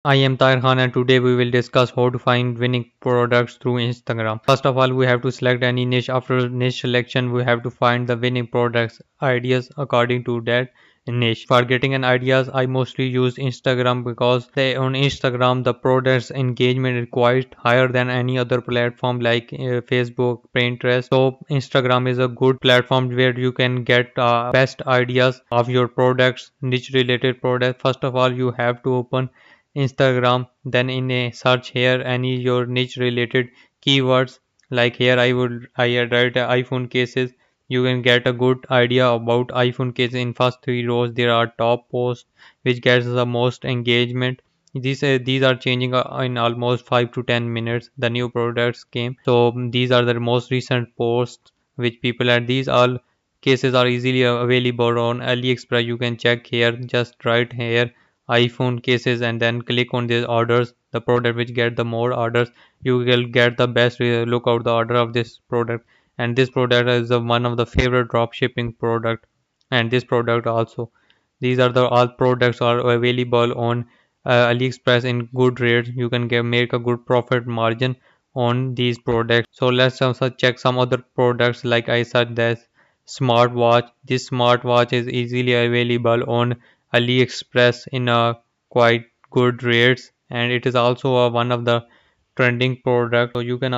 I am Tahir Khan and today we will discuss how to find winning products through Instagram. First of all, we have to select any niche. After niche selection, we have to find the winning products ideas according to that niche. For getting an ideas, I mostly use Instagram because on Instagram the products engagement is quite higher than any other platform like Facebook, Pinterest. So Instagram is a good platform where you can get best ideas of your products, niche related products. First of all, you have to open Instagram, then in a search here any your niche related keywords, like here I had write iPhone cases. You can get a good idea about iPhone cases. In first three rows there are top posts which gets the most engagement. These are changing in almost 5 to 10 minutes. The new products came, so these are the most recent posts which people add. These all cases are easily available on AliExpress. You can check here, just write here iPhone cases and then click on these orders, the product which get the more orders. You will get the best look out the order of this product. And this product is one of the favorite drop shipping product. And this product also, these are the all products are available on AliExpress in good rates. You can make a good profit margin on these products. So let's also check some other products. Like I said, that smartwatch. This smartwatch is easily available on AliExpress in a quite good rates, and it is also one of the trending product. So you can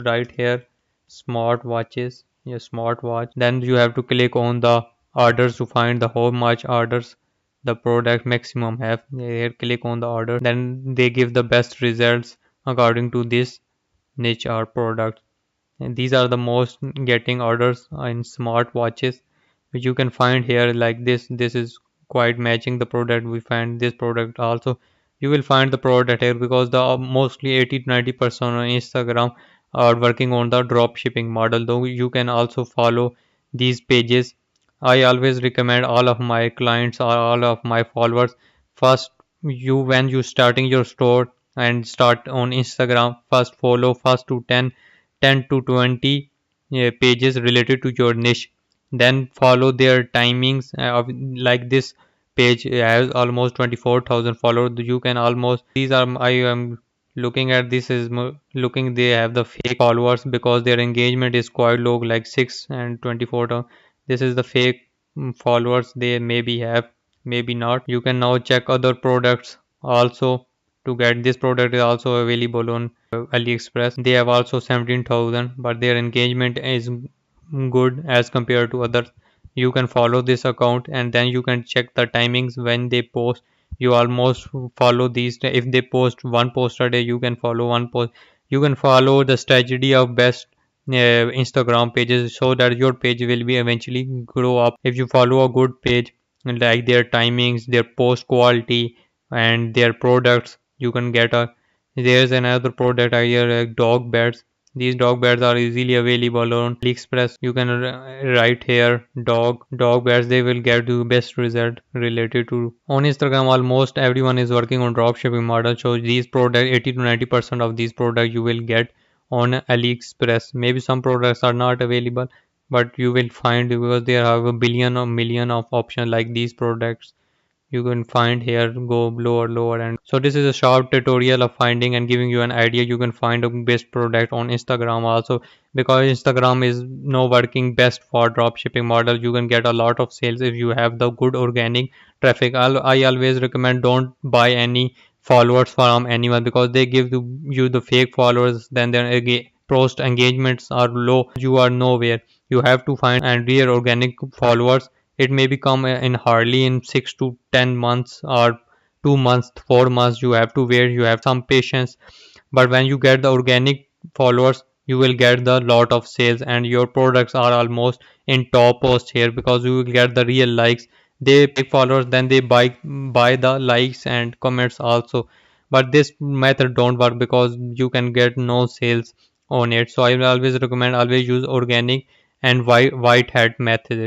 write here smartwatches, yeah, smartwatch. Then you have to click on the orders to find the how much orders the product maximum have. Here click on the order, then they give the best results according to this niche or product. And these are the most getting orders in smart watches which you can find here. Like this is quite matching the product. We find this product also. You will find the product here because the mostly 80 to 90% on Instagram are working on the drop shipping model, though you can also follow these pages. I always recommend all of my clients or all of my followers, first you when you starting your store and start on Instagram, first follow first to 10 to 20 pages related to your niche. Then follow their timings. Like this page has almost 24,000 followers. You can almost, these are, I am looking at this is looking, they have the fake followers because their engagement is quite low, like 6 and 24. This is the fake followers they maybe have, maybe not. You can now check other products also to get. This product is also available on AliExpress. They have also 17,000, but their engagement is good as compared to others. You can follow this account and then you can check the timings when they post. You almost follow these. If they post one post a day, you can follow one post. You can follow the strategy of best Instagram pages so that your page will be eventually grow up. If you follow a good page, like their timings, their post quality, and their products, you can get a. There's another product here, like dog beds. These dog beds are easily available on AliExpress. You can write here dog beds. They will get you best result related to. On Instagram, almost everyone is working on drop shipping model. So these products, 80 to 90% of these products you will get on AliExpress. Maybe some products are not available, but you will find because there are a billion or million of options like these products. You can find here, go lower, and so this is a short tutorial of finding and giving you an idea. You can find a best product on Instagram also, because Instagram is no working best for drop shipping model. You can get a lot of sales if you have the good organic traffic. I always recommend don't buy any followers from anyone because they give you the fake followers, then their post engagements are low, you are nowhere. You have to find and real organic followers. It may become in hardly in 6 to 10 months or 2 months, 4 months. You have to wait, you have some patience. But when you get the organic followers, you will get the lot of sales and your products are almost in top post here because you will get the real likes. They pick followers, then they buy the likes and comments also. But this method don't work because you can get no sales on it. So I will always recommend always use organic and white hat method.